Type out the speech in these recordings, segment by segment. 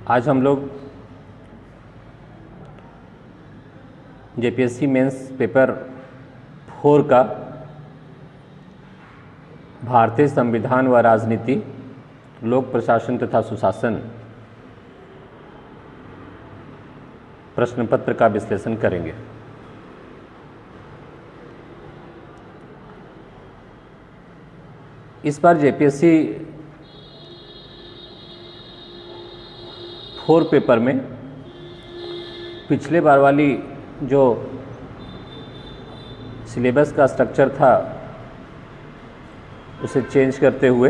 आज हम लोग जेपीएससी मेंस पेपर 4 का भारतीय संविधान व राजनीति, लोक प्रशासन तथा सुशासन प्रश्न पत्र का विश्लेषण करेंगे। इस बार जेपीएससी 4 पेपर में पिछले बार वाली जो सिलेबस का स्ट्रक्चर था उसे चेंज करते हुए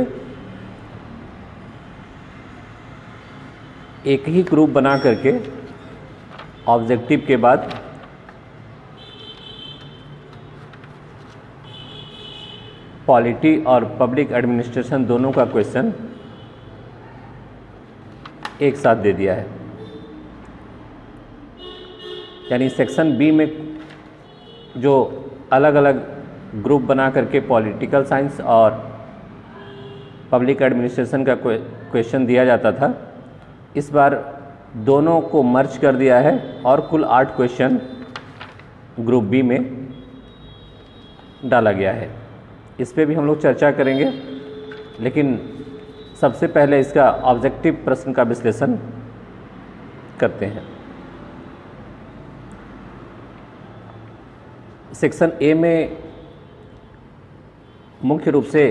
एक ही ग्रुप बना करके ऑब्जेक्टिव के बाद पॉलिटी और पब्लिक एडमिनिस्ट्रेशन दोनों का क्वेश्चन एक साथ दे दिया है। यानी सेक्शन बी में जो अलग अलग ग्रुप बना करके पॉलिटिकल साइंस और पब्लिक एडमिनिस्ट्रेशन का क्वेश्चन दिया जाता था, इस बार दोनों को मर्ज कर दिया है और कुल 8 क्वेश्चन ग्रुप बी में डाला गया है। इस पे भी हम लोग चर्चा करेंगे, लेकिन सबसे पहले इसका ऑब्जेक्टिव प्रश्न का विश्लेषण करते हैं। सेक्शन ए में मुख्य रूप से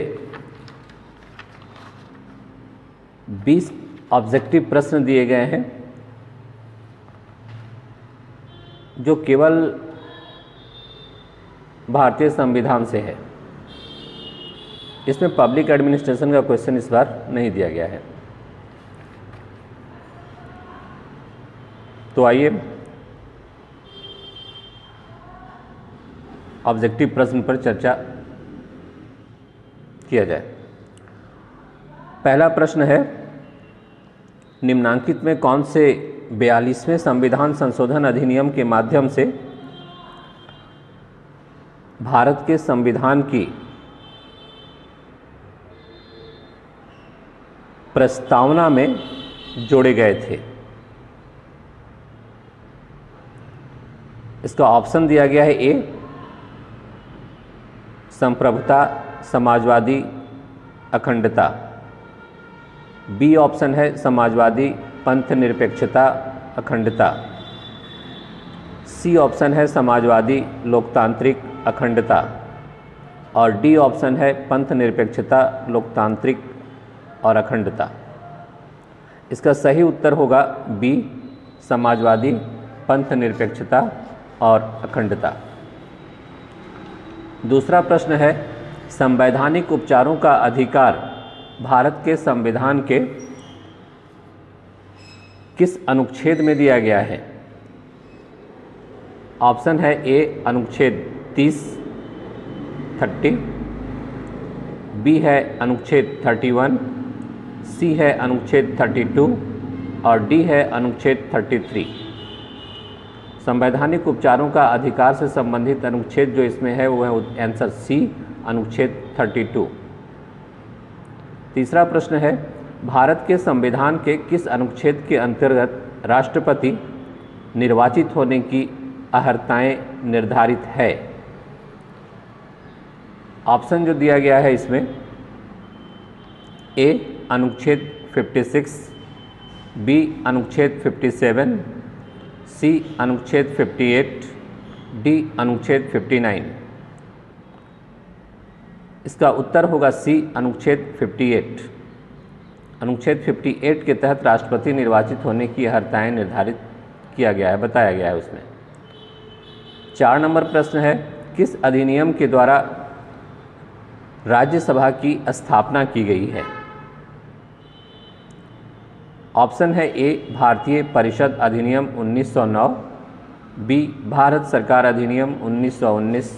20 ऑब्जेक्टिव प्रश्न दिए गए हैं, जो केवल भारतीय संविधान से है। इसमें पब्लिक एडमिनिस्ट्रेशन का क्वेश्चन इस बार नहीं दिया गया है। तो आइए ऑब्जेक्टिव प्रश्न पर चर्चा किया जाए। पहला प्रश्न है, निम्नांकित में कौन से 42वें संविधान संशोधन अधिनियम के माध्यम से भारत के संविधान की प्रस्तावना में जोड़े गए थे? इसका ऑप्शन दिया गया है ए, संप्रभुता, समाजवादी, अखंडता। बी ऑप्शन है समाजवादी, पंथ निरपेक्षता, अखंडता। सी ऑप्शन है समाजवादी, लोकतांत्रिक, अखंडता। और डी ऑप्शन है पंथ निरपेक्षता, लोकतांत्रिक और अखंडता। इसका सही उत्तर होगा बी, समाजवादी, पंथ निरपेक्षता और अखंडता। दूसरा प्रश्न है, संवैधानिक उपचारों का अधिकार भारत के संविधान के किस अनुच्छेद में दिया गया है? ऑप्शन है ए, अनुच्छेद 30, बी है अनुच्छेद 31, सी है अनुच्छेद 32 और डी है अनुच्छेद 33। संवैधानिक उपचारों का अधिकार से संबंधित अनुच्छेद जो इसमें है वो है आंसर सी, अनुच्छेद 32। तीसरा प्रश्न है, भारत के संविधान के किस अनुच्छेद के अंतर्गत राष्ट्रपति निर्वाचित होने की अर्हताएं निर्धारित है? ऑप्शन जो दिया गया है इसमें ए, अनुच्छेद 56, बी अनुच्छेद 57, सी अनुच्छेद 58, डी अनुच्छेद 59। इसका उत्तर होगा सी, अनुच्छेद 58। अनुच्छेद 58 के तहत राष्ट्रपति निर्वाचित होने की अर्हताएं निर्धारित किया गया है, बताया गया है उसमें। 4 नंबर प्रश्न है, किस अधिनियम के द्वारा राज्यसभा की स्थापना की गई है? ऑप्शन है ए, भारतीय परिषद अधिनियम 1909, बी, भारत सरकार अधिनियम 1919,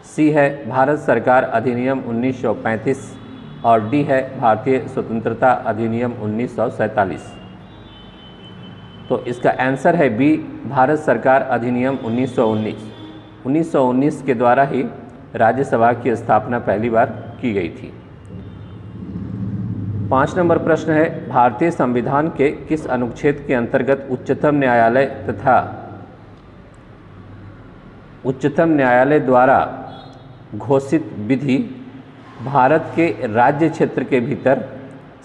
सी है भारत सरकार अधिनियम 1935 और डी है भारतीय स्वतंत्रता अधिनियम 1947। तो इसका आंसर है बी, भारत सरकार अधिनियम 1919। 1919 के द्वारा ही राज्यसभा की स्थापना पहली बार की गई थी। 5 नंबर प्रश्न है, भारतीय संविधान के किस अनुच्छेद के अंतर्गत उच्चतम न्यायालय द्वारा घोषित विधि भारत के राज्य क्षेत्र के भीतर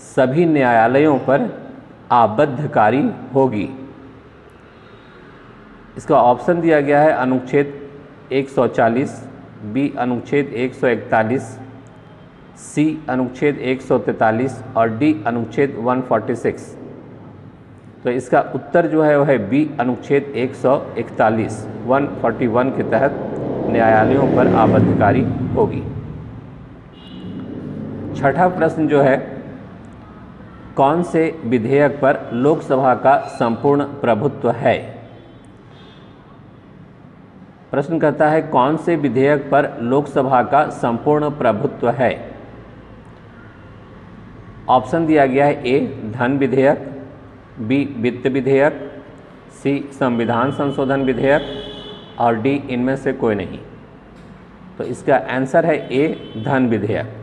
सभी न्यायालयों पर आबद्धकारी होगी? इसका ऑप्शन दिया गया है अनुच्छेद 140, बी अनुच्छेद 141, सी अनुच्छेद 143 और डी अनुच्छेद 146। तो इसका उत्तर जो है वह है बी अनुच्छेद 141 141 के तहत न्यायालयों पर आबद्धकारी होगी। छठा प्रश्न जो है, कौन से विधेयक पर लोकसभा का संपूर्ण प्रभुत्व है? प्रश्न कहता है कौन से विधेयक पर लोकसभा का संपूर्ण प्रभुत्व है? ऑप्शन दिया गया है ए धन विधेयक, बी वित्त विधेयक, सी संविधान संशोधन विधेयक और डी इनमें से कोई नहीं। तो इसका आंसर है ए धन विधेयक।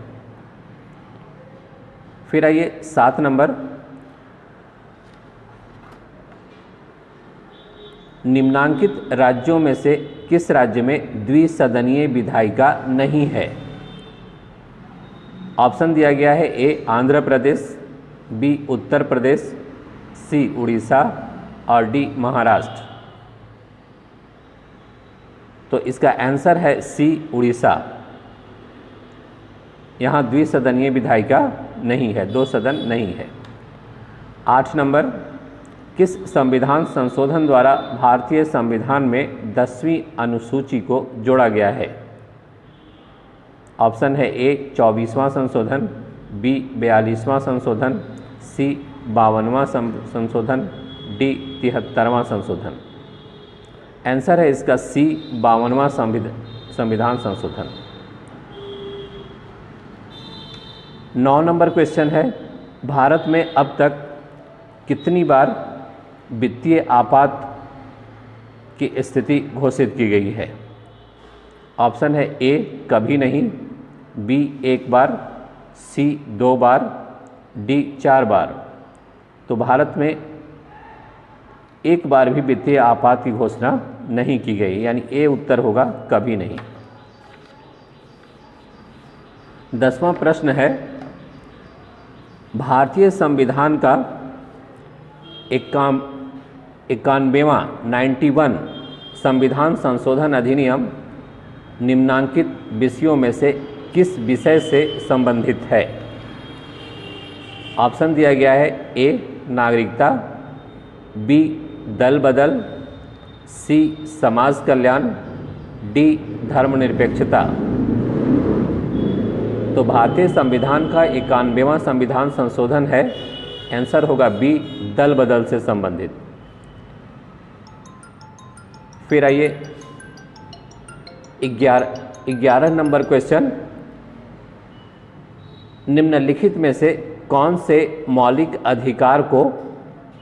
फिर आइए 7 नंबर, निम्नांकित राज्यों में से किस राज्य में द्विसदनीय विधायिका नहीं है? ऑप्शन दिया गया है ए आंध्र प्रदेश, बी उत्तर प्रदेश, सी उड़ीसा और डी महाराष्ट्र। तो इसका आंसर है सी उड़ीसा। यहाँ द्विसदनीय विधायिका नहीं है, 2 सदन नहीं है। 8 नंबर, किस संविधान संशोधन द्वारा भारतीय संविधान में 10वीं अनुसूची को जोड़ा गया है? ऑप्शन है ए 24वां संशोधन, बी 42वां संशोधन, सी 52वां संशोधन, डी 73वां संशोधन। आंसर है इसका सी 52वां संविधान संशोधन। 9 नंबर क्वेश्चन है, भारत में अब तक कितनी बार वित्तीय आपात की स्थिति घोषित की गई है? ऑप्शन है ए कभी नहीं, बी 1 बार, सी 2 बार, डी 4 बार। तो भारत में एक बार भी वित्तीय आपात की घोषणा नहीं की गई, यानी ए उत्तर होगा कभी नहीं। 10वां प्रश्न है, भारतीय संविधान का 91वां 91 संविधान संशोधन अधिनियम निम्नांकित विषयों में से किस विषय से संबंधित है? ऑप्शन दिया गया है ए नागरिकता, बी दल बदल, सी समाज कल्याण, डी धर्मनिरपेक्षता। तो भारतीय संविधान का 91वां संविधान संशोधन है, आंसर होगा बी दल बदल से संबंधित। फिर आइए 11 नंबर क्वेश्चन, निम्नलिखित में से कौन से मौलिक अधिकार को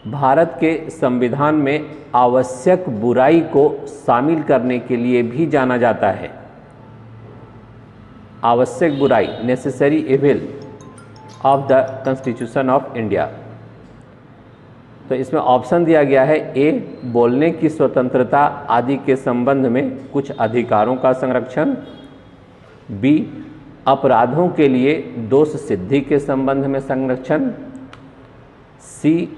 भारत के संविधान में आवश्यक बुराई को शामिल करने के लिए भी जाना जाता है? आवश्यक बुराई, necessary evil of the constitution of India. तो इसमें ऑप्शन दिया गया है ए बोलने की स्वतंत्रता आदि के संबंध में कुछ अधिकारों का संरक्षण, बी अपराधों के लिए दोष सिद्धि के संबंध में संरक्षण, सी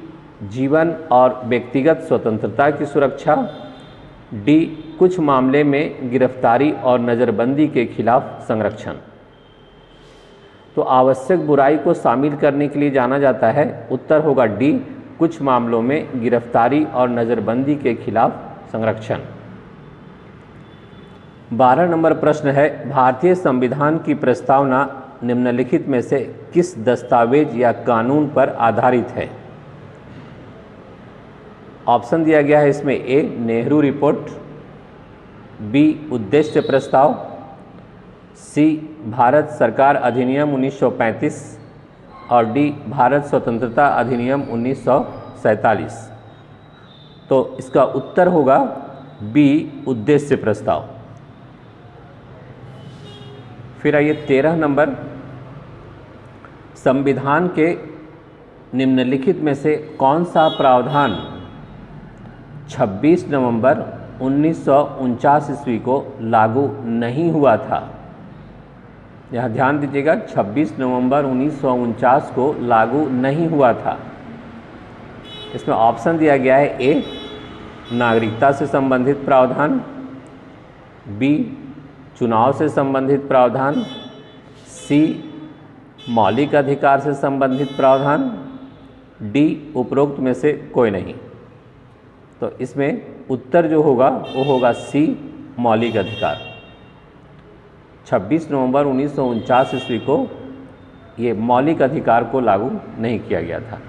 जीवन और व्यक्तिगत स्वतंत्रता की सुरक्षा, डी कुछ मामले में गिरफ्तारी और नज़रबंदी के खिलाफ संरक्षण। तो आवश्यक बुराई को शामिल करने के लिए जाना जाता है, उत्तर होगा डी कुछ मामलों में गिरफ्तारी और नज़रबंदी के खिलाफ संरक्षण। 12 नंबर प्रश्न है, भारतीय संविधान की प्रस्तावना निम्नलिखित में से किस दस्तावेज या कानून पर आधारित है? ऑप्शन दिया गया है इसमें ए नेहरू रिपोर्ट, बी उद्देश्य प्रस्ताव, सी भारत सरकार अधिनियम 1935 और डी भारत स्वतंत्रता अधिनियम 1947। तो इसका उत्तर होगा बी उद्देश्य प्रस्ताव। फिर आइए 13 नंबर, संविधान के निम्नलिखित में से कौन सा प्रावधान 26 नवंबर 1949 ईस्वी को लागू नहीं हुआ था? यह ध्यान दीजिएगा, 26 नवंबर 1949 को लागू नहीं हुआ था। इसमें ऑप्शन दिया गया है ए नागरिकता से संबंधित प्रावधान, बी चुनाव से संबंधित प्रावधान, सी मौलिक अधिकार से संबंधित प्रावधान, डी उपरोक्त में से कोई नहीं। तो इसमें उत्तर जो होगा वो होगा सी मौलिक अधिकार। 26 नवंबर 1949 ईस्वी को ये मौलिक अधिकार को लागू नहीं किया गया था।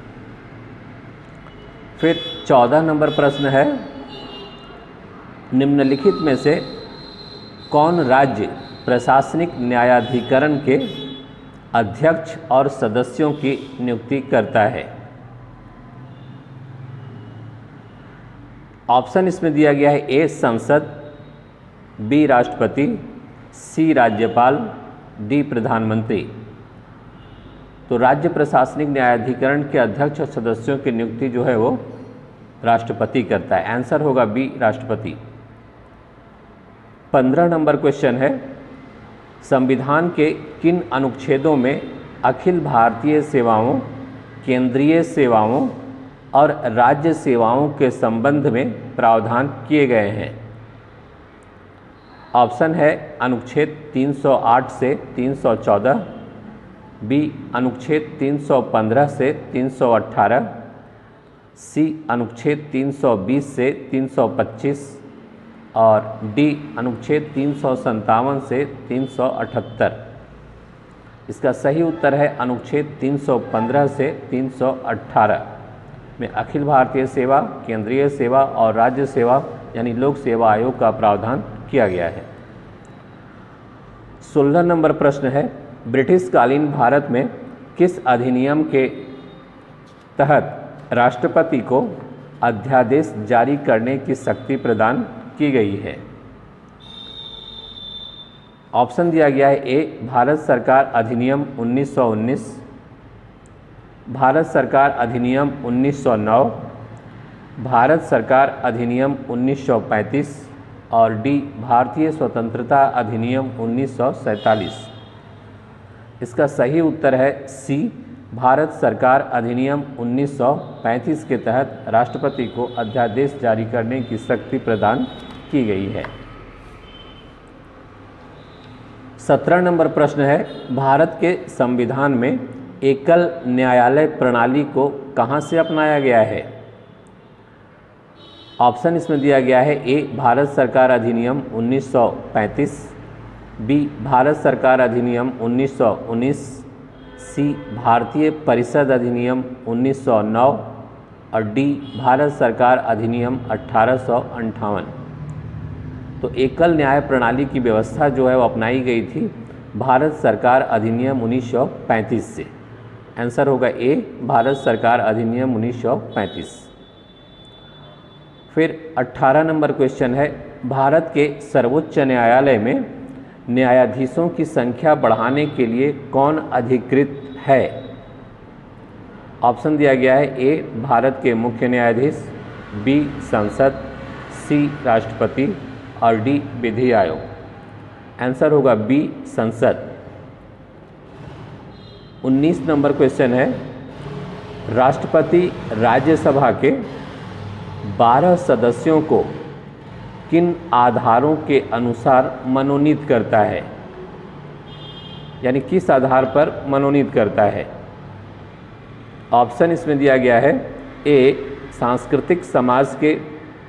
फिर 14 नंबर प्रश्न है, निम्नलिखित में से कौन राज्य प्रशासनिक न्यायाधिकरण के अध्यक्ष और सदस्यों की नियुक्ति करता है? ऑप्शन इसमें दिया गया है ए संसद, बी राष्ट्रपति, सी राज्यपाल, डी प्रधानमंत्री। तो राज्य प्रशासनिक न्यायाधिकरण के अध्यक्ष और सदस्यों की नियुक्ति जो है वो राष्ट्रपति करता है। आंसर होगा बी राष्ट्रपति। 15 नंबर क्वेश्चन है, संविधान के किन अनुच्छेदों में अखिल भारतीय सेवाओं, केंद्रीय सेवाओं और राज्य सेवाओं के संबंध में प्रावधान किए गए हैं? ऑप्शन है अनुच्छेद 308 से 314, बी अनुच्छेद 315 से 318, सी अनुच्छेद 320 से 325 और डी अनुच्छेद 357 से 378। इसका सही उत्तर है अनुच्छेद 315 से 318 में अखिल भारतीय सेवा, केंद्रीय सेवा और राज्य सेवा यानी लोक सेवा आयोग का प्रावधान किया गया है। 16 नंबर प्रश्न है, ब्रिटिश कालीन भारत में किस अधिनियम के तहत राष्ट्रपति को अध्यादेश जारी करने की शक्ति प्रदान की गई है? ऑप्शन दिया गया है ए भारत सरकार अधिनियम 1919, भारत सरकार अधिनियम 1909, भारत सरकार अधिनियम 1935 और डी भारतीय स्वतंत्रता अधिनियम 1947। इसका सही उत्तर है सी भारत सरकार अधिनियम 1935 के तहत राष्ट्रपति को अध्यादेश जारी करने की शक्ति प्रदान की गई है। 17 नंबर प्रश्न है, भारत के संविधान में एकल न्यायालय प्रणाली को कहां से अपनाया गया है? ऑप्शन इसमें दिया गया है ए भारत सरकार अधिनियम 1935, बी भारत सरकार अधिनियम 1919, सी भारतीय परिषद अधिनियम 1909 और डी भारत सरकार अधिनियम 1858। तो एकल न्याय प्रणाली की व्यवस्था जो है वो अपनाई गई थी भारत सरकार अधिनियम 1935 से। आंसर होगा ए भारत सरकार अधिनियम 1935। फिर 18 नंबर क्वेश्चन है, भारत के सर्वोच्च न्यायालय में न्यायाधीशों की संख्या बढ़ाने के लिए कौन अधिकृत है? ऑप्शन दिया गया है ए भारत के मुख्य न्यायाधीश, बी संसद, सी राष्ट्रपति और डी विधि आयोग। आंसर होगा बी संसद। 19 नंबर क्वेश्चन है, राष्ट्रपति राज्यसभा के 12 सदस्यों को किन आधारों के अनुसार मनोनीत करता है? यानी किस आधार पर मनोनीत करता है? ऑप्शन इसमें दिया गया है ए सांस्कृतिक समाज के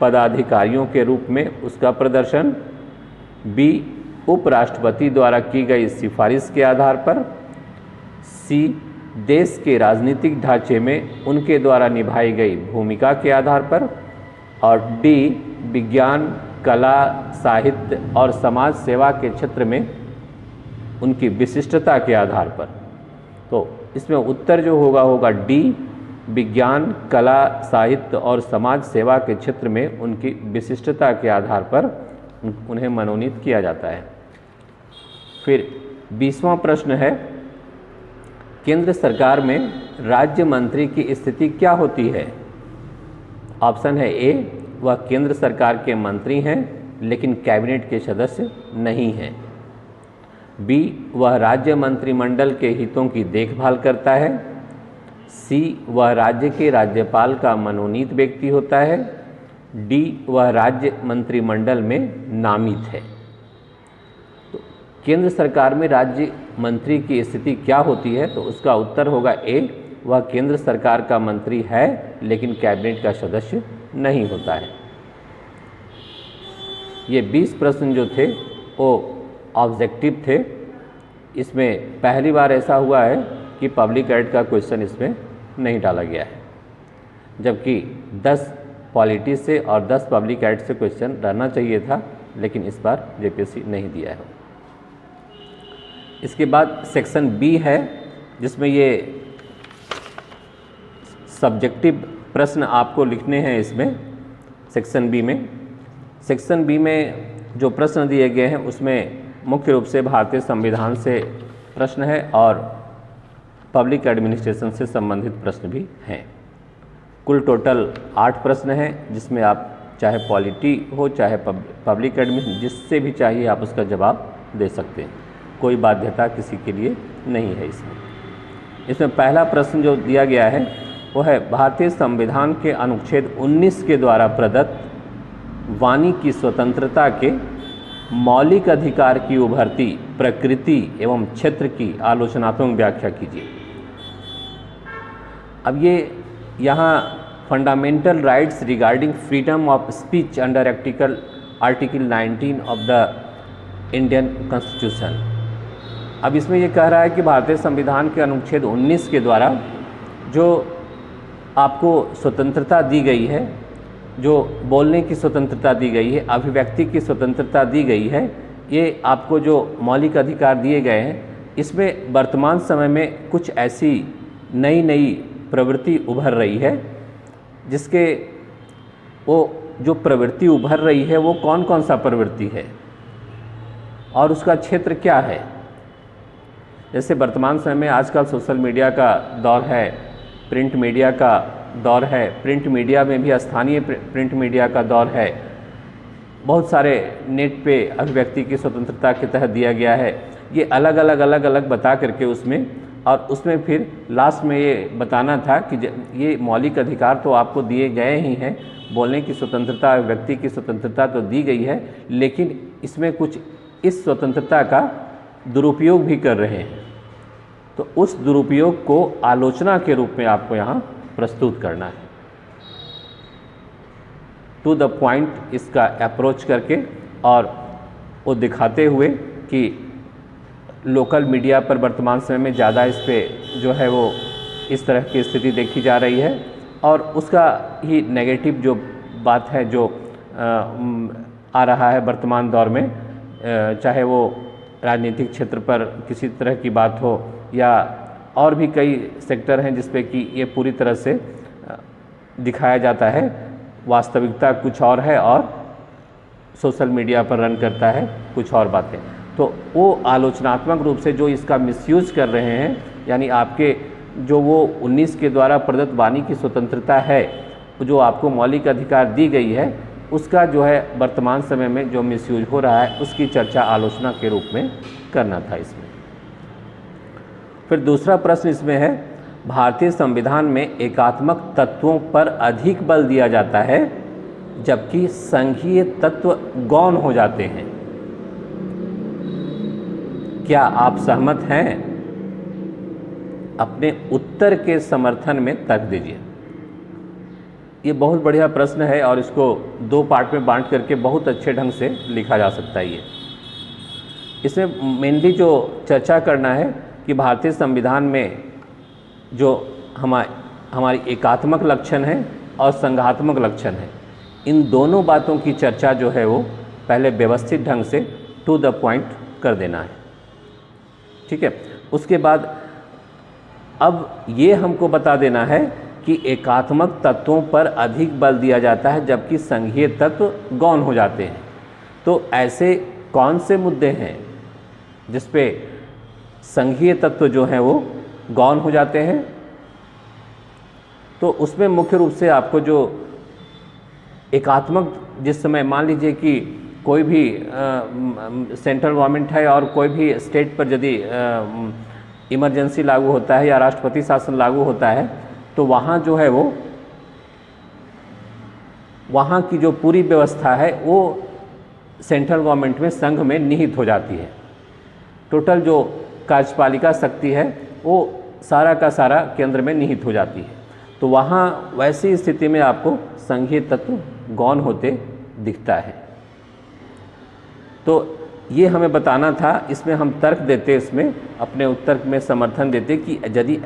पदाधिकारियों के रूप में उसका प्रदर्शन, बी उपराष्ट्रपति द्वारा की गई सिफारिश के आधार पर, सी देश के राजनीतिक ढांचे में उनके द्वारा निभाई गई भूमिका के आधार पर और डी विज्ञान, कला, साहित्य और समाज सेवा के क्षेत्र में उनकी विशिष्टता के आधार पर। तो इसमें उत्तर जो होगा डी विज्ञान, कला, साहित्य और समाज सेवा के क्षेत्र में उनकी विशिष्टता के आधार पर उन्हें मनोनीत किया जाता है। फिर 20वां प्रश्न है, केंद्र सरकार में राज्य मंत्री की स्थिति क्या होती है? ऑप्शन है ए, वह केंद्र सरकार के मंत्री हैं लेकिन कैबिनेट के सदस्य नहीं हैं। बी, वह राज्य मंत्रिमंडल के हितों की देखभाल करता है। सी, वह राज्य के राज्यपाल का मनोनीत व्यक्ति होता है। डी, वह राज्य मंत्रिमंडल में नामित है। तो केंद्र सरकार में राज्य मंत्री की स्थिति क्या होती है? तो उसका उत्तर होगा ए, वह केंद्र सरकार का मंत्री है लेकिन कैबिनेट का सदस्य नहीं होता है। ये 20 प्रश्न जो थे वो ऑब्जेक्टिव थे। इसमें पहली बार ऐसा हुआ है कि पब्लिक एड का क्वेश्चन इसमें नहीं डाला गया है, जबकि 10 पॉलिटी से और 10 पब्लिक एड से क्वेश्चन रहना चाहिए था, लेकिन इस बार जेपीएससी नहीं दिया है। इसके बाद सेक्शन बी है, जिसमें ये सब्जेक्टिव प्रश्न आपको लिखने हैं। इसमें सेक्शन बी में जो प्रश्न दिए गए हैं उसमें मुख्य रूप से भारतीय संविधान से प्रश्न है और पब्लिक एडमिनिस्ट्रेशन से संबंधित प्रश्न भी हैं। कुल टोटल 8 प्रश्न हैं, जिसमें आप चाहे पॉलिटी हो चाहे पब्लिक एडमिनिस्ट्रेशन, जिससे भी चाहिए आप उसका जवाब दे सकते हैं। कोई बाध्यता किसी के लिए नहीं है इसमें पहला प्रश्न जो दिया गया है वो है, भारतीय संविधान के अनुच्छेद 19 के द्वारा प्रदत्त वाणी की स्वतंत्रता के मौलिक अधिकार की उभरती प्रकृति एवं क्षेत्र की आलोचनात्मक व्याख्या कीजिए। अब ये यहाँ fundamental rights regarding freedom of speech under article 19 of the Indian constitution. अब इसमें ये कह रहा है कि भारतीय संविधान के अनुच्छेद 19 के द्वारा जो आपको स्वतंत्रता दी गई है, जो बोलने की स्वतंत्रता दी गई है, अभिव्यक्ति की स्वतंत्रता दी गई है, ये आपको जो मौलिक अधिकार दिए गए हैं, इसमें वर्तमान समय में कुछ ऐसी नई प्रवृत्ति उभर रही है, जिसके वो जो प्रवृत्ति उभर रही है वो कौन कौन सा प्रवृत्ति है और उसका क्षेत्र क्या है। जैसे वर्तमान समय में आजकल सोशल मीडिया का दौर है, प्रिंट मीडिया का दौर है, प्रिंट मीडिया में भी स्थानीय प्रिंट मीडिया का दौर है। बहुत सारे नेट पे अभिव्यक्ति की स्वतंत्रता के तहत दिया गया है। ये अलग अलग बता करके उसमें फिर लास्ट में ये बताना था कि ये मौलिक अधिकार तो आपको दिए गए ही हैं, बोलने की स्वतंत्रता, अभिव्यक्ति की स्वतंत्रता तो दी गई है, लेकिन इसमें कुछ इस स्वतंत्रता का दुरुपयोग भी कर रहे हैं। तो उस दुरुपयोग को आलोचना के रूप में आपको यहाँ प्रस्तुत करना है। टू द पॉइंट इसका अप्रोच करके और वो दिखाते हुए कि लोकल मीडिया पर वर्तमान समय में ज़्यादा इस पर जो है वो इस तरह की स्थिति देखी जा रही है, और उसका ही नेगेटिव जो बात है जो आ रहा है वर्तमान दौर में, चाहे वो राजनीतिक क्षेत्र पर किसी तरह की बात हो या और भी कई सेक्टर हैं जिस पे कि ये पूरी तरह से दिखाया जाता है। वास्तविकता कुछ और है और सोशल मीडिया पर रन करता है कुछ और बातें। तो वो आलोचनात्मक रूप से जो इसका मिसयूज कर रहे हैं, यानी आपके जो वो 19 के द्वारा प्रदत्त वाणी की स्वतंत्रता है, जो आपको मौलिक अधिकार दी गई है, उसका जो है वर्तमान समय में जो मिसयूज हो रहा है, उसकी चर्चा आलोचना के रूप में करना था इसमें। फिर दूसरा प्रश्न इसमें है, भारतीय संविधान में एकात्मक तत्वों पर अधिक बल दिया जाता है जबकि संघीय तत्व गौण हो जाते हैं। क्या आप सहमत हैं? अपने उत्तर के समर्थन में तर्क दीजिए। ये बहुत बढ़िया प्रश्न है और इसको 2 पार्ट में बांट करके बहुत अच्छे ढंग से लिखा जा सकता है। इसमें मेनली जो चर्चा करना है कि भारतीय संविधान में जो हमारी एकात्मक लक्षण है और संघात्मक लक्षण है, इन दोनों बातों की चर्चा जो है वो पहले व्यवस्थित ढंग से टू द पॉइंट कर देना है। ठीक है, उसके बाद अब ये हमको बता देना है कि एकात्मक तत्वों पर अधिक बल दिया जाता है जबकि संघीय तत्व गौण हो जाते हैं। तो ऐसे कौन से मुद्दे हैं जिस पे संघीय तत्व जो हैं वो गौण हो जाते हैं तो उसमें मुख्य रूप से आपको जो एकात्मक, जिस समय मान लीजिए कि कोई भी सेंट्रल गवर्नमेंट है और कोई भी स्टेट पर यदि इमरजेंसी लागू होता है या राष्ट्रपति शासन लागू होता है, तो वहाँ जो है वो वहाँ की जो पूरी व्यवस्था है वो सेंट्रल गवर्नमेंट में, संघ में निहित हो जाती है। टोटल जो कार्यपालिका शक्ति है वो सारा का सारा केंद्र में निहित हो जाती है। तो वहाँ वैसी स्थिति में आपको संघीय तत्व गौण होते दिखता है। तो ये हमें बताना था, इसमें हम तर्क देते, इसमें अपने उत्तर में समर्थन देते कि यदि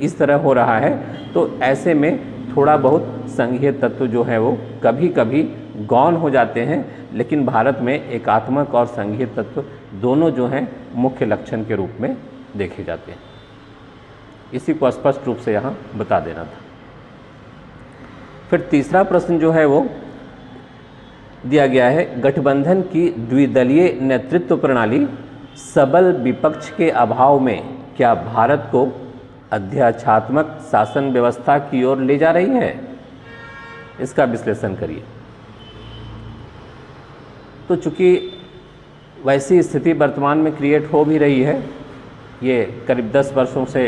इस तरह हो रहा है तो ऐसे में थोड़ा बहुत संघीय तत्व जो है वो कभी कभी गौण हो जाते हैं, लेकिन भारत में एकात्मक और संघीय तत्व दोनों जो हैं मुख्य लक्षण के रूप में देखे जाते हैं। इसी को स्पष्ट रूप से यहाँ बता देना था। फिर तीसरा प्रश्न जो है वो दिया गया है, गठबंधन की द्विदलीय नेतृत्व प्रणाली सबल विपक्ष के अभाव में क्या भारत को अध्यक्षात्मक शासन व्यवस्था की ओर ले जा रही है? इसका विश्लेषण करिए। तो चूंकि वैसी स्थिति वर्तमान में क्रिएट हो भी रही है, ये करीब 10 वर्षों से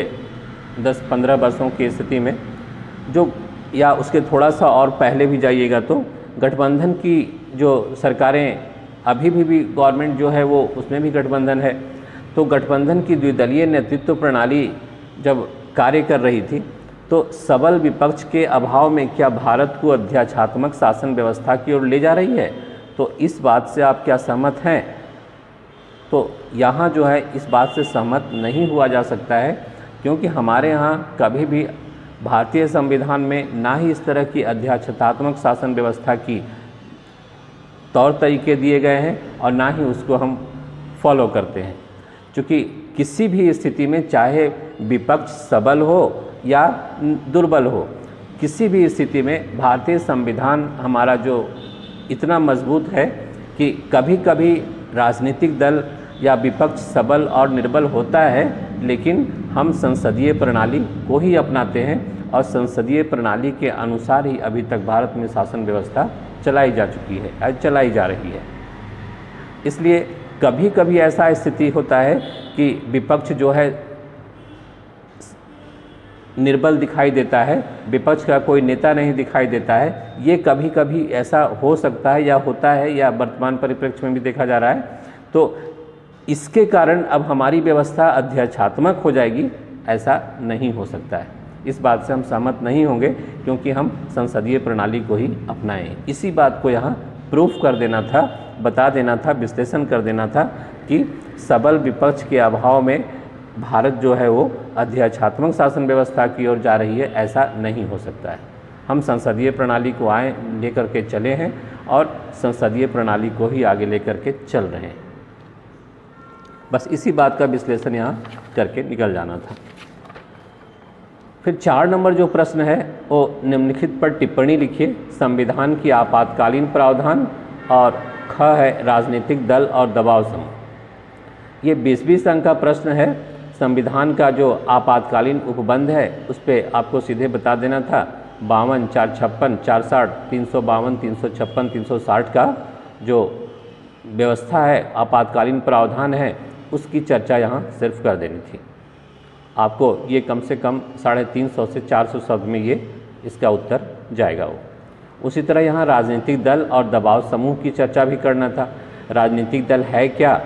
10-15 वर्षों की स्थिति में, जो या उसके थोड़ा सा और पहले भी जाइएगा तो गठबंधन की जो सरकारें अभी भी गवर्नमेंट जो है वो उसमें भी गठबंधन है। तो गठबंधन की द्विदलीय नेतृत्व प्रणाली जब कार्य कर रही थी तो सबल विपक्ष के अभाव में क्या भारत को अध्यक्षात्मक शासन व्यवस्था की ओर ले जा रही है? तो इस बात से आप क्या सहमत हैं? तो यहाँ जो है इस बात से सहमत नहीं हुआ जा सकता है, क्योंकि हमारे यहाँ कभी भी भारतीय संविधान में ना ही इस तरह की अध्यक्षतात्मक शासन व्यवस्था की तौर तरीके दिए गए हैं और ना ही उसको हम फॉलो करते हैं। क्योंकि किसी भी स्थिति में चाहे विपक्ष सबल हो या दुर्बल हो, किसी भी स्थिति में भारतीय संविधान हमारा जो इतना मजबूत है कि कभी कभी राजनीतिक दल या विपक्ष सबल और निर्बल होता है, लेकिन हम संसदीय प्रणाली को ही अपनाते हैं और संसदीय प्रणाली के अनुसार ही अभी तक भारत में शासन व्यवस्था चलाई जा चुकी है, चलाई जा रही है। इसलिए कभी कभी ऐसा स्थिति होता है कि विपक्ष जो है निर्बल दिखाई देता है, विपक्ष का कोई नेता नहीं दिखाई देता है। ये कभी कभी ऐसा हो सकता है या होता है या वर्तमान परिप्रेक्ष्य में भी देखा जा रहा है। तो इसके कारण अब हमारी व्यवस्था अध्यक्षात्मक हो जाएगी, ऐसा नहीं हो सकता है। इस बात से हम सहमत नहीं होंगे, क्योंकि हम संसदीय प्रणाली को ही अपनाएं। इसी बात को यहाँ प्रूफ कर देना था, बता देना था, विश्लेषण कर देना था कि सबल विपक्ष के अभाव में भारत जो है वो अध्यक्षात्मक शासन व्यवस्था की ओर जा रही है, ऐसा नहीं हो सकता है। हम संसदीय प्रणाली को लेकर के चले हैं और संसदीय प्रणाली को ही आगे लेकर के चल रहे हैं। बस इसी बात का विश्लेषण यहाँ करके निकल जाना था। फिर 4 नंबर जो प्रश्न है वो निम्नलिखित पर टिप्पणी लिखिए। संविधान की आपातकालीन प्रावधान और ख है राजनीतिक दल और दबाव समूह। ये 20 अंक का प्रश्न है। संविधान का जो आपातकालीन उपबंध है उस पर आपको सीधे बता देना था। 52, 456, 460, 352, 356, 360 का जो व्यवस्था है, आपातकालीन प्रावधान है, उसकी चर्चा यहाँ सिर्फ कर देनी थी। आपको ये कम से कम 350 से 400 शब्द में ये इसका उत्तर जाएगा वो। उसी तरह यहाँ राजनीतिक दल और दबाव समूह की चर्चा भी करना था। राजनीतिक दल है क्या,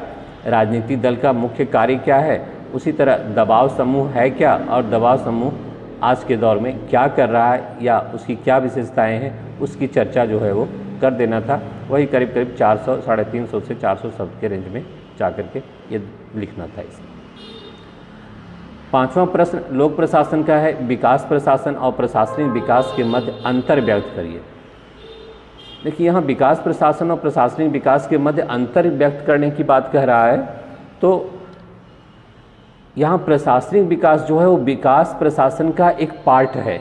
राजनीतिक दल का मुख्य कार्य क्या है, उसी तरह दबाव समूह है क्या और दबाव समूह आज के दौर में क्या कर रहा है या उसकी क्या विशेषताएं हैं, उसकी चर्चा जो है वो कर देना था। वही करीब 400, 350 से 400 शब्द के रेंज में जा कर के ये लिखना था इसमें। 5वां प्रश्न लोक प्रशासन का है। विकास प्रशासन और प्रशासनिक विकास के मध्य अंतर व्यक्त करिए। देखिए यहाँ विकास प्रशासन और प्रशासनिक विकास के मध्य अंतर व्यक्त करने की बात कह रहा है, तो यहाँ प्रशासनिक विकास जो है वो विकास प्रशासन का एक पार्ट है।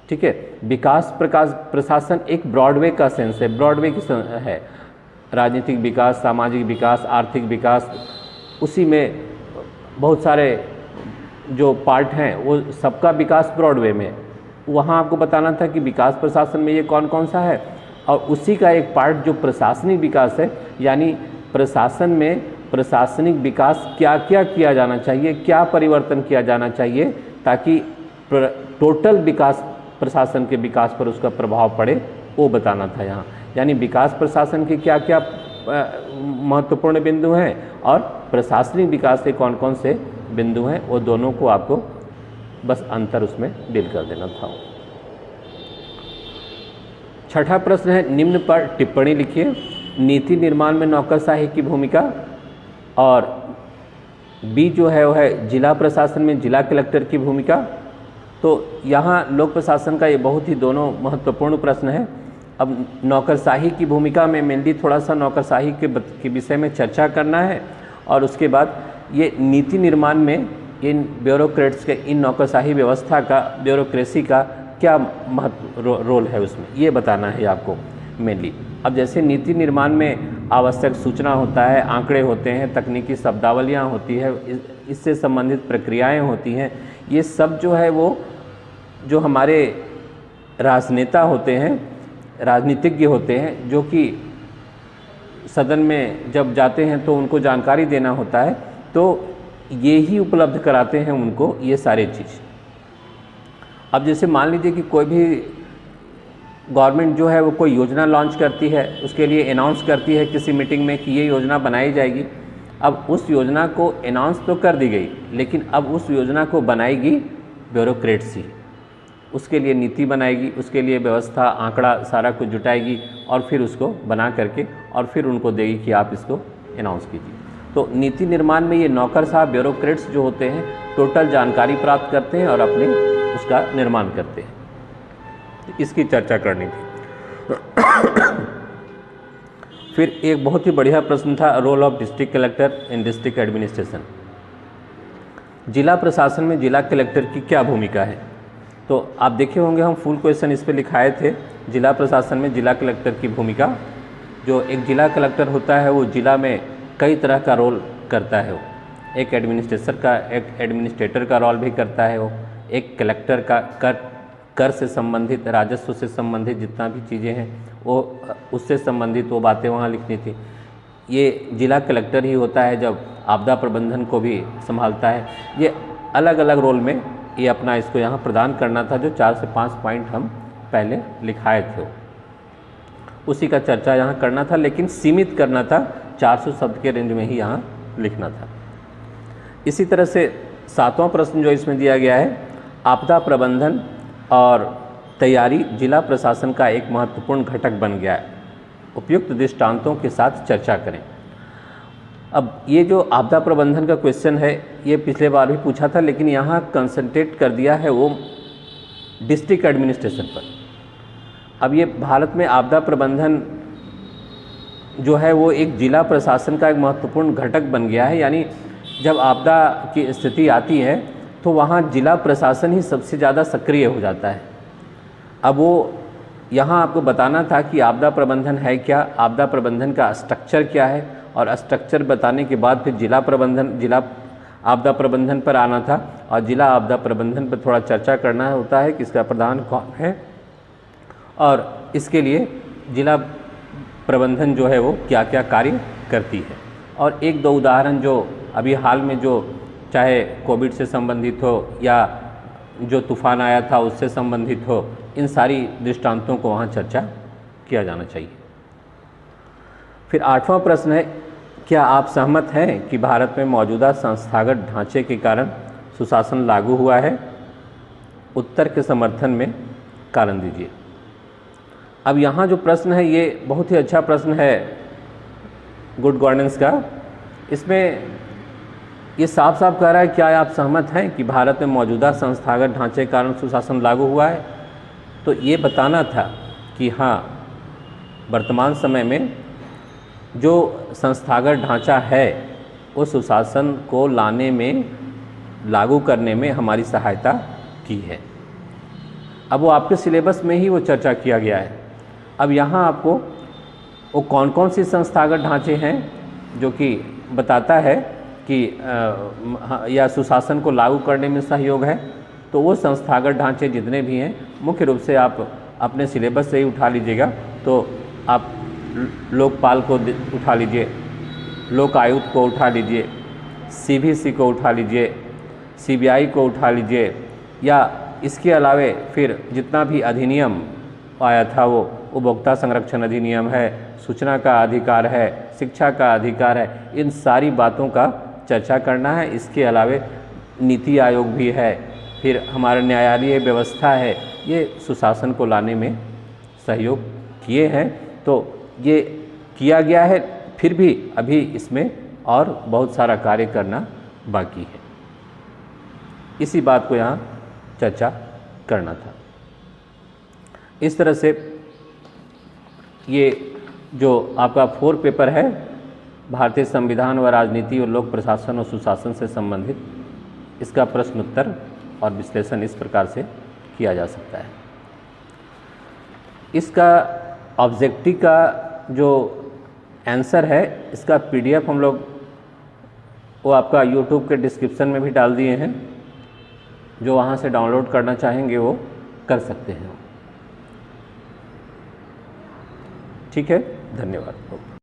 ठीक है, विकास प्रशासन एक ब्रॉडवे का सेंस है, ब्रॉडवे की है। राजनीतिक विकास, सामाजिक विकास, आर्थिक विकास, उसी में बहुत सारे जो पार्ट हैं वो सबका विकास ब्रॉड वे में है। वहाँ आपको बताना था कि विकास प्रशासन में ये कौन कौन सा है, और उसी का एक पार्ट जो प्रशासनिक विकास है, यानी प्रशासन में प्रशासनिक विकास क्या क्या किया जाना चाहिए, क्या परिवर्तन किया जाना चाहिए ताकि टोटल विकास प्रशासन के विकास पर उसका प्रभाव पड़े, वो बताना था यहाँ। यानी विकास प्रशासन के क्या क्या महत्वपूर्ण बिंदु हैं और प्रशासनिक विकास के कौन कौन से बिंदु हैं, वो दोनों को आपको बस अंतर उसमें डील कर देना था। छठा प्रश्न है, निम्न पर टिप्पणी लिखिए। नीति निर्माण में नौकरशाही की भूमिका, और बी जो है वो है जिला प्रशासन में जिला कलेक्टर की भूमिका। तो यहाँ लोक प्रशासन का ये बहुत ही दोनों महत्वपूर्ण प्रश्न है। अब नौकरशाही की भूमिका में मेनली थोड़ा सा नौकरशाही के विषय में चर्चा करना है, और उसके बाद ये नीति निर्माण में इन ब्यूरोक्रेट्स के, इन नौकरशाही व्यवस्था का, ब्यूरोक्रेसी का क्या महत्व रोल है उसमें, ये बताना है आपको मेनली। अब जैसे नीति निर्माण में आवश्यक सूचना होता है, आंकड़े होते हैं, तकनीकी शब्दावलियाँ होती है, इससे संबंधित प्रक्रियाएं होती हैं, ये सब जो है वो जो हमारे राजनेता होते हैं, राजनीतिज्ञ होते हैं, जो कि सदन में जब जाते हैं तो उनको जानकारी देना होता है, तो ये ही उपलब्ध कराते हैं उनको ये सारे चीज़। अब जैसे मान लीजिए कि कोई भी गवर्नमेंट जो है वो कोई योजना लॉन्च करती है, उसके लिए अनाउंस करती है किसी मीटिंग में कि ये योजना बनाई जाएगी। अब उस योजना को अनाउंस तो कर दी गई, लेकिन अब उस योजना को बनाएगी ब्यूरोक्रेट्स, उसके लिए नीति बनाएगी, उसके लिए व्यवस्था, आंकड़ा सारा कुछ जुटाएगी, और फिर उसको बना करके और फिर उनको देगी कि आप इसको अनाउंस कीजिए। तो नीति निर्माण में ये नौकरशाह ब्यूरोक्रेट्स जो होते हैं, टोटल जानकारी प्राप्त करते हैं और अपने उसका निर्माण करते हैं। इसकी चर्चा करनी थी। फिर एक बहुत ही बढ़िया प्रश्न था, role of district collector in district administration. जिला प्रशासन में जिला कलेक्टर की क्या भूमिका है? तो आप देखे होंगे हम फुल क्वेश्चन इस पे लिखाए थे। जिला प्रशासन में जिला कलेक्टर की भूमिका, जो एक जिला कलेक्टर होता है वो जिला में कई तरह का रोल करता है। वो एक एडमिनिस्ट्रेटर का रोल भी करता है, वो एक कलेक्टर का कर से संबंधित, राजस्व से संबंधित जितना भी चीज़ें हैं वो उससे संबंधित वो बातें वहाँ लिखनी थी। ये जिला कलेक्टर ही होता है जब आपदा प्रबंधन को भी संभालता है। ये अलग अलग रोल में ये अपना इसको यहाँ प्रदान करना था, जो 4 से 5 पॉइंट हम पहले लिखाए थे, उसी का चर्चा यहाँ करना था, लेकिन सीमित करना था, 400 शब्द के रेंज में ही यहाँ लिखना था। इसी तरह से 7वां प्रश्न जो इसमें दिया गया है, आपदा प्रबंधन और तैयारी जिला प्रशासन का एक महत्वपूर्ण घटक बन गया है, उपयुक्त दृष्टांतों के साथ चर्चा करें। अब ये जो आपदा प्रबंधन का क्वेश्चन है, ये पिछले बार भी पूछा था, लेकिन यहाँ कंसंट्रेट कर दिया है वो डिस्ट्रिक्ट एडमिनिस्ट्रेशन पर। अब ये भारत में आपदा प्रबंधन जो है वो एक जिला प्रशासन का एक महत्वपूर्ण घटक बन गया है। यानी जब आपदा की स्थिति आती है तो वहाँ जिला प्रशासन ही सबसे ज़्यादा सक्रिय हो जाता है। अब वो यहाँ आपको बताना था कि आपदा प्रबंधन है क्या, आपदा प्रबंधन का स्ट्रक्चर क्या है, और स्ट्रक्चर बताने के बाद फिर जिला आपदा प्रबंधन पर आना था, और जिला आपदा प्रबंधन पर थोड़ा चर्चा करना होता है कि इसका प्रधान कौन है और इसके लिए जिला प्रबंधन जो है वो क्या क्या कार्य करती है। और 1-2 उदाहरण जो अभी हाल में जो चाहे कोविड से संबंधित हो या जो तूफान आया था उससे संबंधित हो, इन सारी दृष्टांतों को वहाँ चर्चा किया जाना चाहिए। फिर 8वां प्रश्न है, क्या आप सहमत हैं कि भारत में मौजूदा संस्थागत ढांचे के कारण सुशासन लागू हुआ है? उत्तर के समर्थन में कारण दीजिए। अब यहाँ जो प्रश्न है ये बहुत ही अच्छा प्रश्न है गुड गवर्नेंस का। इसमें ये साफ साफ कह रहा है, क्या आप सहमत हैं कि भारत में मौजूदा संस्थागत ढांचे के कारण सुशासन लागू हुआ है? तो ये बताना था कि हाँ, वर्तमान समय में जो संस्थागत ढांचा है वो सुशासन को लाने में, लागू करने में हमारी सहायता की है। अब वो आपके सिलेबस में ही वो चर्चा किया गया है। अब यहाँ आपको वो कौन कौन सी संस्थागत ढांचे हैं जो कि बताता है या सुशासन को लागू करने में सहयोग है, तो वो संस्थागत ढांचे जितने भी हैं मुख्य रूप से आप अपने सिलेबस से ही उठा लीजिएगा। तो आप लोकपाल को उठा लीजिए, लोक आयुक्त को उठा लीजिए, सीबीसी को उठा लीजिए, सीबीआई को उठा लीजिए, या इसके अलावे फिर जितना भी अधिनियम आया था वो उपभोक्ता संरक्षण अधिनियम है, सूचना का अधिकार है, शिक्षा का अधिकार है, इन सारी बातों का चर्चा करना है। इसके अलावे नीति आयोग भी है, फिर हमारा न्यायालय व्यवस्था है, ये सुशासन को लाने में सहयोग किए हैं। तो ये किया गया है, फिर भी अभी इसमें और बहुत सारा कार्य करना बाकी है। इसी बात को यहाँ चर्चा करना था। इस तरह से ये जो आपका 4 पेपर है, भारतीय संविधान व राजनीति और लोक प्रशासन और सुशासन से संबंधित, इसका प्रश्न उत्तर और विश्लेषण इस प्रकार से किया जा सकता है। इसका ऑब्जेक्टिव का जो आंसर है, इसका PDF हम लोग वो आपका YouTube के डिस्क्रिप्शन में भी डाल दिए हैं, जो वहाँ से डाउनलोड करना चाहेंगे वो कर सकते हैं। ठीक है, धन्यवाद।